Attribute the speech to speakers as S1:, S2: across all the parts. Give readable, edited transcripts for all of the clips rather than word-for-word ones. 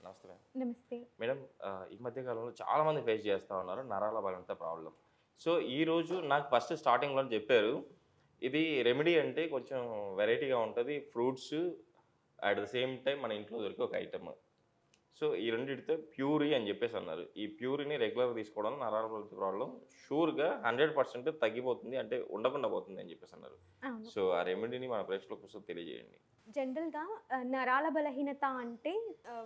S1: నమస్తే మేడం.
S2: నమస్తే.
S1: మేడం ఈ మధ్య కాలంలో చాలామంది ఫేస్ చేస్తా ఉన్నారు నరాల బలహీనత ప్రాబ్లమ్. సో, ఈరోజు నాకు ఫస్ట్ స్టార్టింగ్‌లోనే చెప్పారు. ఇది రెమెడీ అంటే కొంచెం వెరైటీగా ఉంటది. Fruits at the same time మన ఇంట్లో దొరికే ఒక ఐటెమ్. సో, ఈ రెండిటితో ప్యూరీ అని చెప్పేసి అన్నారు. ఈ ప్యూరీని రెగ్యులర్‌గా తీసుకోవడం నరాల బలహీనత ప్రాబ్లమ్ షూర్‌గా 100% తగ్గిపోతుంది. అంటే ఉండకుండా పోతుంది అని చెప్పేసి అన్నారు.
S2: అవును.
S1: సో, ఆ రెమెడీని మన ప్రేక్షకుల కోసం తెలియజేయండి.
S2: జనరల్‌గా నరాల బలహీనత అంటే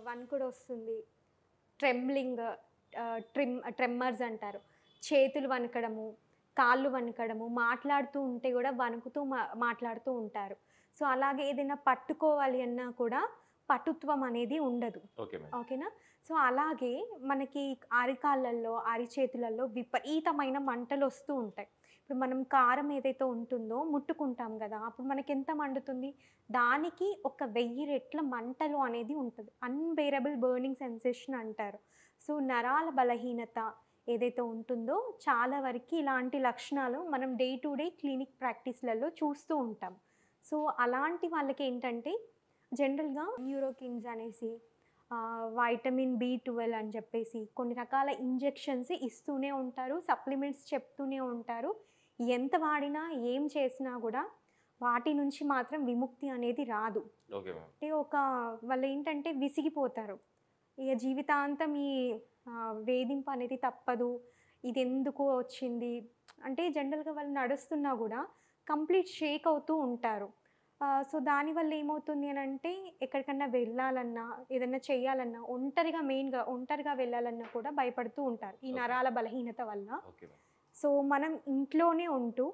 S2: వణుకుడొస్తుంది. ట్రెంబ్లింగ్ ట్రెమ్మర్స్ అంటారు. చేతులు వణకడము, కాళ్ళు వణకడము, మాట్లాడుతూ ఉంటే గూడా వణుకుతూ మాట్లాడుతూ ఉంటారు. సో, అలాగే ఏదైనా పట్టుకోవాలి అన్నా కూడా పటుత్వం అనేది ఉండదు.
S1: Okay madam.
S2: ఓకేనా? సో, అలాగే మనకి అరికాళ్ళల్లో, అరిచేతులలో విపరీతమైన మంటలొస్తూ ఉంటాయి. ఇప్పుడు మనం కారం ఏదైతే ఉంటుందో ముట్టుకుంటాం గదా! అప్పుడు మనకెంత మండుతుంది? దానికి ఒక 1000 రెట్ల మంటలు అనేది ఉంటది. అన్‌బేరబుల్ బర్నింగ్ సెన్సేషన్ అంటారు. సో, నరాల బలహీనత ఏదైతే ఉంటుందో చాలా వరకి ఇలాంటి లక్షణాలు మనం డే టు డే క్లినిక్ ప్రాక్టీస్‌లలో చూస్తూ ఉంటాం. సో, అలాంటి వాళ్ళకేంటంటే జనరల్‌గా న్యూరోకిన్స్ అనేసి వైటమిన్ బి12 అని చెప్పేసి కొన్ని రకాల ఇంజెక్షన్స్ ఇస్తూనే ఉంటారు. సప్లిమెంట్స్ చెప్తూనే ఉంటారు. ఎంత వాడినా, ఏం చేసినా గూడా వాటి నుంచి మాత్రం విముక్తి అనేది రాదు.
S1: Okay madam.
S2: అంటే వాళ్ళేంటంటే విసిగిపోతారు. ఇగ జీవితాంతం ఈ వేధింపు అనేది తప్పదు. ఇదెందుకు వచ్చింది? అంటే జనరల్‌గా వాళ్ళు నడుస్తున్నా గూడా కంప్లీట్ షేక్ అవుతూ ఉంటారు. సో, దానివల్ల ఏమవుతుంది అనంటే ఎక్కడికన్నా వెళ్ళాలన్నా, ఏదన్నా చేయాలన్నా మెయిన్‌గా ఒంటరిగా వెళ్ళాలన్నా కూడా భయపడుతూ ఉంటారు. ఈ
S1: ఓకే.
S2: నరాల బలహీనత వల్ల.
S1: Okay madam.
S2: సో, మనం ఇంట్లోనే ఉంటూ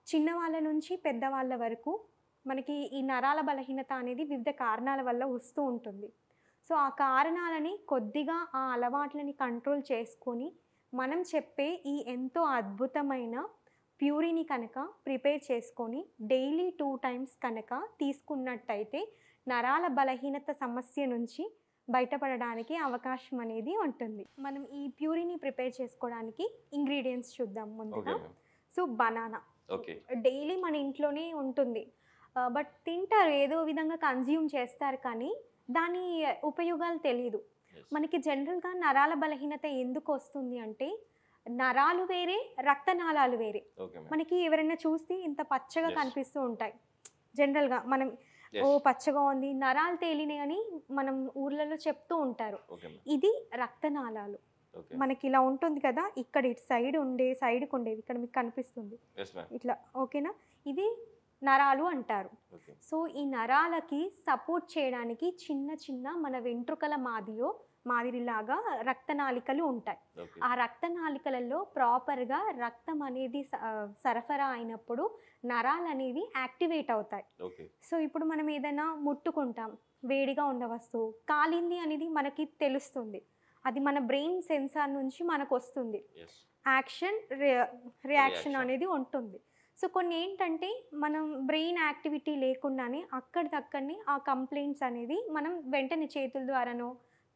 S2: చిన్నవాళ్ళ నుంచి పెద్దవాళ్ళ వరకు మనకి ఈ నరాల బలహీనత అనేది వివిధ కారణాల వల్ల వస్తూ ఉంటుంది. సో, ఆ కారణాలని కొద్దిగా ఆ అలవాట్లని కంట్రోల్ చేసుకొని మనం చెప్పే ఈ ఎంతో అద్భుతమైన ప్యూరీని కనుక ప్రిపేర్ చేసుకొని డైలీ 2 టైమ్స్ కనుక తీసుకున్నట్టయితే నరాల బలహీనత సమస్య నుంచి బయటపడడానికి అవకాశం అనేది ఉంటుంది. మనం ఈ ప్యూరీని ప్రిపేర్ చేసుకోవడానికి ఇంగ్రీడియంట్స్ చూద్దాం
S1: ఓకే
S2: ముందుగా.
S1: Madam.
S2: So, banana
S1: okay.
S2: Daily మన ఇంట్లోనే ఉంటుంది. బట్ తింటారు, ఏదో విధంగా కన్జ్యూమ్ చేస్తారు కానీ దాని ఉపయోగాలు తెలీదు.
S1: యెస్.
S2: మనకి జనరల్‌గా నరాల బలహీనత ఎందుకొస్తుంది అంటే నరాలు వేరే, రక్తనాళాలు వేరే.
S1: Okay madam.
S2: మనకి ఎవరైనా చూస్తే ఇంత పచ్చగా
S1: Yes.
S2: కనిపిస్తూ ఉంటాయి. జనరల్‌గా మనం
S1: Yes.
S2: పచ్చగా ఉంది, నరాలు తేలినాయని మనం ఊర్లలో చెప్తూ ఉంటారు.
S1: Okay madam.
S2: ఇది రక్తనాళాలు.
S1: ఓకే.
S2: మనకి ఇలా ఉంటుంది కదా! ఇక్కడ ఇటు సైడ్‌కుండేవి ఇక్కడ మీకు కనిపిస్తుంది.
S1: Yes ma'am.
S2: ఇట్లా ఓకేనా? ఇది నరాలు అంటారు.
S1: ఓకే.
S2: సో, ఈ నరాలకి సపోర్ట్ చేయడానికి చిన్న చిన్న మన వెంట్రుకల మాదిరిలాగా రక్తనాళికలు ఉంటాయి.
S1: ఓకే.
S2: ఆ రక్తనాళికలలో ప్రాపర్‌గా రక్తం అనేది సరఫరా అయినప్పుడు నరాలనేవి యాక్టివేట్ అవుతాయి.
S1: ఓకే.
S2: సో, ఇప్పుడు మనం ఏదైనా ముట్టుకుంటాం, వేడిగా ఉన్న వస్తువు కాలింది అనేది మనకి తెలుస్తుంది. అది మన బ్రెయిన్ సెన్సార్ నుంచి మనకొస్తుంది.
S1: యెస్.
S2: Action, reaction
S1: reaction.
S2: అనేది ఉంటుంది. సో, కొన్ని ఏంటంటే మనం బ్రెయిన్ యాక్టివిటీ లేకుండానే అక్కడిదక్కడనే ఆ కంప్లెయింట్స్ అనేది మనం వెంటనే చేతుల ద్వారానో,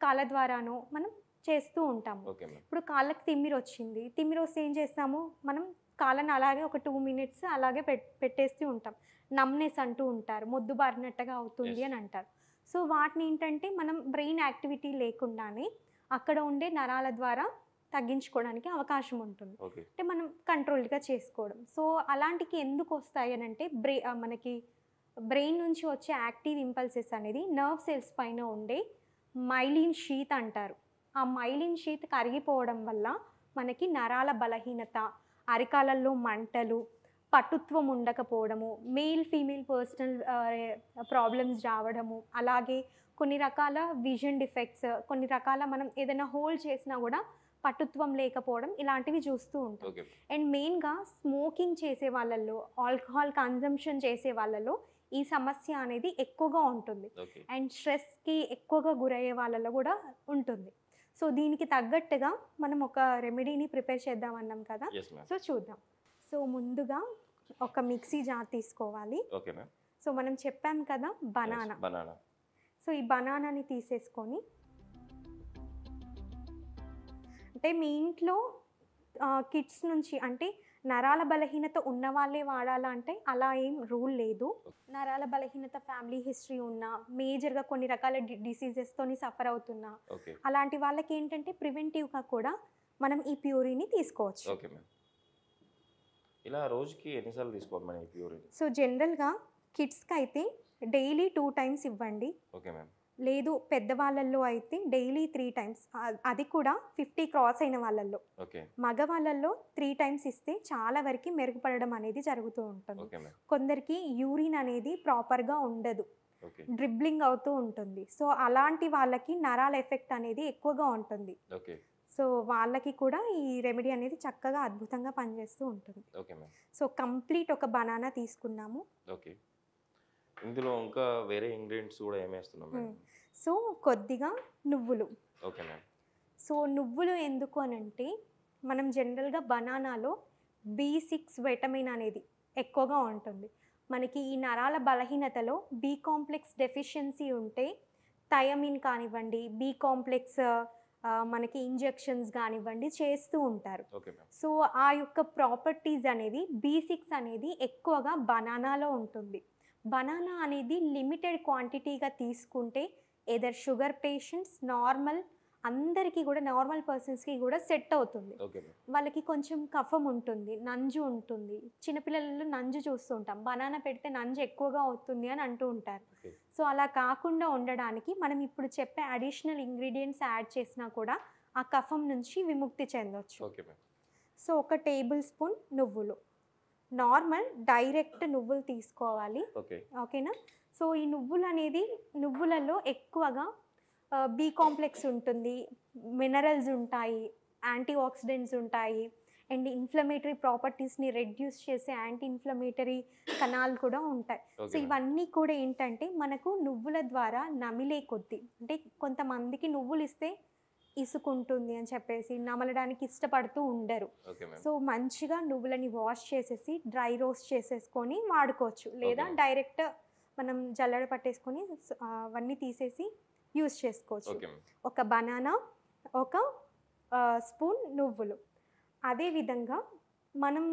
S2: కాళ్ళ ద్వారానో మనం చేస్తూ ఉంటాము.
S1: Okay madam.
S2: ఇప్పుడు కాళ్ళకి తిమ్మిరొచ్చింది. తిమ్మిరొస్తే ఏం చేస్తాము? మనం కాళ్ళని అలాగే ఒక 2 మినిట్స్ అలాగే పెట్టేస్తూ ఉంటాం. నమ్‌నెస్ అంటూ ఉంటారు. మొద్దుబారినట్టుగా అవుతుంది
S1: Yes.
S2: అని అంటారు. సో, వాటిని ఏంటంటే మనం బ్రెయిన్ యాక్టివిటీ లేకుండానే అక్కడ ఉండే నరాల ద్వారా తగ్గించుకోవడానికి అవకాశం ఉంటుంది.
S1: ఓకే.
S2: అంటే మనం కంట్రోల్డ్‌గా చేసుకోవడం. సో, అలాంటికి ఎందుకు వస్తాయి అనంటే మనకి బ్రెయిన్ నుంచి వచ్చే యాక్టివ్ ఇంపల్సెస్ అనేది నర్వ్ సెల్స్ పైన ఉండే మైలిన్ షీత్ అంటారు. ఆ మైలిన్ షీత్ కరిగిపోవడం వల్ల మనకి నరాల బలహీనత, అరికాళ్ళల్లో మంటలు, పటుత్వం ఉండకపోవడము, ఫీమేల్ పర్సనల్ ప్రాబ్లమ్స్ రావడము, అలాగే కొన్ని రకాల విజన్ డిఫెక్ట్స్, కొన్ని రకాల మనం ఏదైనా హోల్డ్ చేసినా కూడా పటుత్వం లేకపోవడం ఇలాంటివి చూస్తూ ఉంటాం.
S1: ఓకే.
S2: అండ్ మెయిన్‌గా స్మోకింగ్ చేసే వాళ్ళల్లో, ఆల్కహాల్ కన్జంప్షన్ చేసే వాళ్ళలో ఈ సమస్య అనేది ఎక్కువగా ఉంటుంది.
S1: ఓకే.
S2: అండ్ స్ట్రెస్‌కి ఎక్కువగా గురయ్యే వాళ్ళలో కూడా ఉంటుంది. సో, దీనికి తగ్గట్టుగా మనం ఒక రెమెడీని ప్రిపేర్ చేద్దాం అన్నాం కదా!
S1: Yes ma'am.
S2: సో, చూద్దాం. సో, ముందుగా ఒక మిక్సీ జార్ తీసుకోవాలి.
S1: Okay ma'am.
S2: సో, మనం చెప్పాం కదా బనానా.
S1: యెస్. బనానా.
S2: సో, ఈ బనానాని తీసేసుకొని అంటే మీ ఇంట్లో కిడ్స్ నుంచి అంటే నరాల బలహీనత ఉన్న వాళ్ళే వాడాలా అంటే అలా ఏం రూల్ లేదు. నరాల బలహీనత ఫ్యామిలీ హిస్టరీ ఉన్నా, మేజర్‌గా కొన్ని రకాల డిసీజెస్‌తోని సఫర్ అవుతున్నా,
S1: ఓకే.
S2: అలాంటి వాళ్ళకి ఏంటంటే ప్రివెంటివ్‌గా కూడా మనం ఈ ప్యూరీని తీసుకోవచ్చు.
S1: Okay ma'am. ఇలా రోజుకి ఎన్ని సార్లు తీసుకోవాలి మనం ఈ ప్యూరిన్?
S2: సో జనరల్‌గా కిడ్స్‌కైతే డైలీ 2 టైమ్స్ ఇవ్వండి.
S1: Okay ma'am.
S2: లేదు పెద్దవాళ్ళల్లో అయితే డైలీ 3 టైమ్స్. అది కూడా 50 క్రాస్ అయిన వాళ్ళల్లో.
S1: ఓకే.
S2: మగవాళ్ళల్లో 3 టైమ్స్ ఇస్తే చాలా వరకు మెరుగుపడడం అనేది జరుగుతూ ఉంటుంది.
S1: Okay ma'am.
S2: కొందరికి యూరిన్ అనేది ప్రాపర్‌గా ఉండదు.
S1: ఓకే.
S2: డ్రిబ్లింగ్ అవుతూ ఉంటుంది. సో అలాంటి వాళ్ళకి నరాల ఎఫెక్ట్ అనేది ఎక్కువగా ఉంటుంది.
S1: ఓకే.
S2: సో వాళ్ళకి కూడా ఈ రెమెడీ అనేది చక్కగా అద్భుతంగా పనిచేస్తూ ఉంటుంది.
S1: Okay ma'am.
S2: సో కంప్లీట్ ఒక బనానా తీసుకున్నాము.
S1: ఓకే. ఇందులో ఇంకా వేరే ఇంగ్రీడియంట్స్ కూడా ఏమేస్తున్నాం మేడం?
S2: సో కొద్దిగా నువ్వులు.
S1: Okay ma'am.
S2: సో నువ్వులు ఎందుకు అనంటే మనం జనరల్‌గా బనానాలో B6 విటమిన్ అనేది ఎక్కువగా ఉంటుంది. మనకి ఈ నరాల బలహీనతలో బి కాంప్లెక్స్ డెఫిషియన్సీ ఉంటే థైమిన్ కానివ్వండి, బి కాంప్లెక్స్ మనకి ఇంజెక్షన్స్ కానివ్వండి చేస్తూ ఉంటారు.
S1: Okay ma'am.
S2: సో ఆ యొక్క ప్రాపర్టీస్ అనేవి B6 అనేది ఎక్కువగా బనానాలో ఉంటుంది. బనానా అనేది లిమిటెడ్ క్వాంటిటీగా తీసుకుంటే ఎదర్ షుగర్ పేషెంట్స్, నార్మల్ అందరికీ కూడా నార్మల్ పర్సన్స్‌కి కూడా సెట్ అవుతుంది.
S1: Okay ma'am.
S2: వాళ్ళకి కొంచెం కఫం ఉంటుంది, నంజు ఉంటుంది. చిన్నపిల్లలలో నంజు చూస్తూ ఉంటాం. బనానా పెడితే నంజు ఎక్కువగా అవుతుంది అని అంటూ ఉంటారు.
S1: ఓకే.
S2: సో అలా కాకుండా ఉండడానికి మనం ఇప్పుడు చెప్పే అడిషనల్ ఇంగ్రీడియంట్స్ యాడ్ చేసినా కూడా ఆ కఫం నుంచి విముక్తి చెందొచ్చు.
S1: Okay ma'am.
S2: సో ఒక టేబుల్ స్పూన్ నువ్వులు. నార్మల్ డైరెక్ట్ నువ్వులు తీసుకోవాలి.
S1: ఓకే.
S2: ఓకేనా? సో ఈ నువ్వులు అనేది నువ్వులలో ఎక్కువగా బి కాంప్లెక్స్ ఉంటుంది, మినరల్స్ ఉంటాయి, యాంటీ ఆక్సిడెంట్స్ ఉంటాయి, అండ్ ఇన్ఫ్లమేటరీ ప్రాపర్టీస్ని రెడ్యూస్ చేసే యాంటీ ఇన్ఫ్లమేటరీ కణాలు కూడా ఉంటాయి. So
S1: okay ma'am.
S2: ఇవన్నీ కూడా ఏంటంటే మనకు నువ్వుల ద్వారా నమిలే కొద్దీ, అంటే కొంతమందికి నువ్వులు ఇస్తే ఇసుకుంటుంది అని చెప్పేసి నమలడానికి ఇష్టపడుతూ ఉండరు.
S1: Okay ma'am.
S2: సో మంచిగా నువ్వులని వాష్ చేసేసి డ్రై రోస్ట్ చేసేసుకొని వాడుకోవచ్చు, లేదా
S1: Okay.
S2: డైరెక్ట్ మనం జల్లెడ పట్టేసుకొని అవన్నీ తీసేసి యూస్ చేసుకోవచ్చు.
S1: Okay ma'am.
S2: ఒక బనానా, ఒక స్పూన్ నువ్వులు. అదేవిధంగా మనం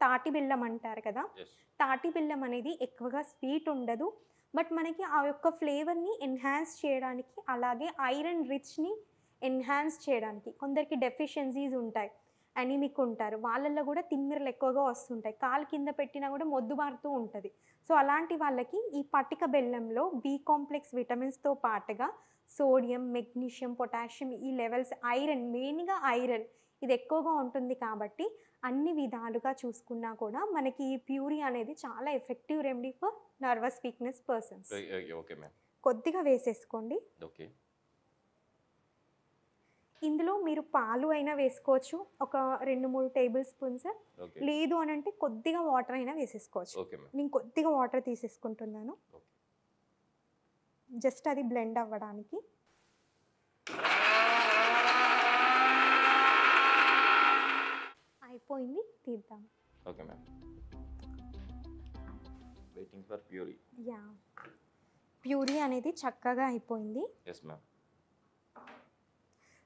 S2: తాటి బెల్లం అంటారు కదా,
S1: Yes.
S2: తాటి బెల్లం అనేది ఎక్కువగా స్వీట్ ఉండదు, బట్ మనకి ఆ యొక్క ఫ్లేవర్ని ఎన్హాన్స్ చేయడానికి, అలాగే ఐరన్ రిచ్ని ఎన్హాన్స్ చేయడానికి, కొందరికి డెఫిషియన్సీస్ ఉంటాయి, అనీమిక్ ఉంటారు, వాళ్ళల్లో కూడా తిమ్మిరలు ఎక్కువగా వస్తుంటాయి, కాలు కింద పెట్టినా కూడా మొద్దుబారుతూ ఉంటుంది. సో అలాంటి వాళ్ళకి ఈ పటిక బెల్లంలో బి కాంప్లెక్స్ విటమిన్స్తో పాటుగా సోడియం, మెగ్నీషియం, పొటాషియం, ఈ లెవెల్స్, ఐరన్, మెయిన్గా ఐరన్ ఇది ఎక్కువగా ఉంటుంది. కాబట్టి అన్ని విధాలుగా చూసుకున్నా కూడా మనకి ఈ ప్యూరీ అనేది చాలా effective remedy for nervous weakness persons.
S1: Okay ma'am.
S2: కొద్దిగా వేసేసుకోండి.
S1: ఓకే.
S2: ఇందులో మీరు పాలు అయినా వేసుకోవచ్చు, ఒక 2-3 టేబుల్ స్పూన్స్.
S1: ఓకే.
S2: లేదు అని అంటే కొద్దిగా వాటర్ అయినా వేసేసుకోవచ్చు.
S1: Okay ma'am.
S2: నేను కొద్దిగా వాటర్ తీసేసుకుంటున్నాను,
S1: ఓకే.
S2: జస్ట్ అది బ్లెండ్ అవ్వడానికి. అయిపోయింది, తీద్దాం.
S1: Okay ma'am. Waiting for puree.
S2: Yeah, puree అనేది చక్కగా అయిపోయింది.
S1: Yes ma'am.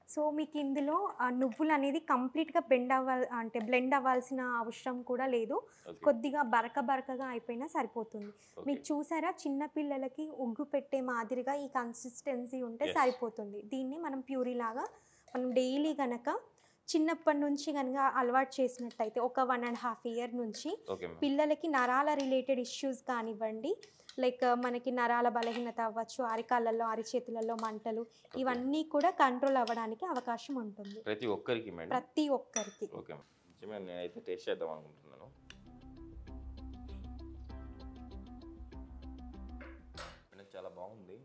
S2: సో మీకు ఇందులో నువ్వులు అనేది కంప్లీట్గా బ్లెండ్ అవ్వాల్సిన అవసరం కూడా లేదు.
S1: ఓకే.
S2: కొద్దిగా బరకగా అయిపోయినా సరిపోతుంది.
S1: ఓకే.
S2: మీకు చూసారా, చిన్న పిల్లలకి ఉగ్గు పెట్టే మాదిరిగా ఈ కన్సిస్టెన్సీ ఉంటే
S1: Yes.
S2: సరిపోతుంది. దీన్ని మనం ప్యూరీ లాగా మనం డైలీ కనుక చిన్నప్పటి నుంచి కనుక అలవాటు చేసినట్టయితే, ఒక 1.5 ఇయర్ నుంచి
S1: ఓకే మ్యామ్.
S2: పిల్లలకి నరాల రిలేటెడ్ ఇష్యూస్ కానివ్వండి, లైక్ మనకి నరాల బలహీనత అవ్వచ్చు, అరికాళ్ళల్లో, అరిచేతులలో మంటలు, ఇవన్నీ కూడా కంట్రోల్ అవ్వడానికి అవకాశం ఉంటుంది
S1: ప్రతి ఒక్కరికి మేడం?
S2: ప్రతి ఒక్కరికి.
S1: Okay ma'am. నిజమే, నేనైతే టేస్ట్ చేద్దాం అనుకుంటున్నాను. చాలా బాగుంది.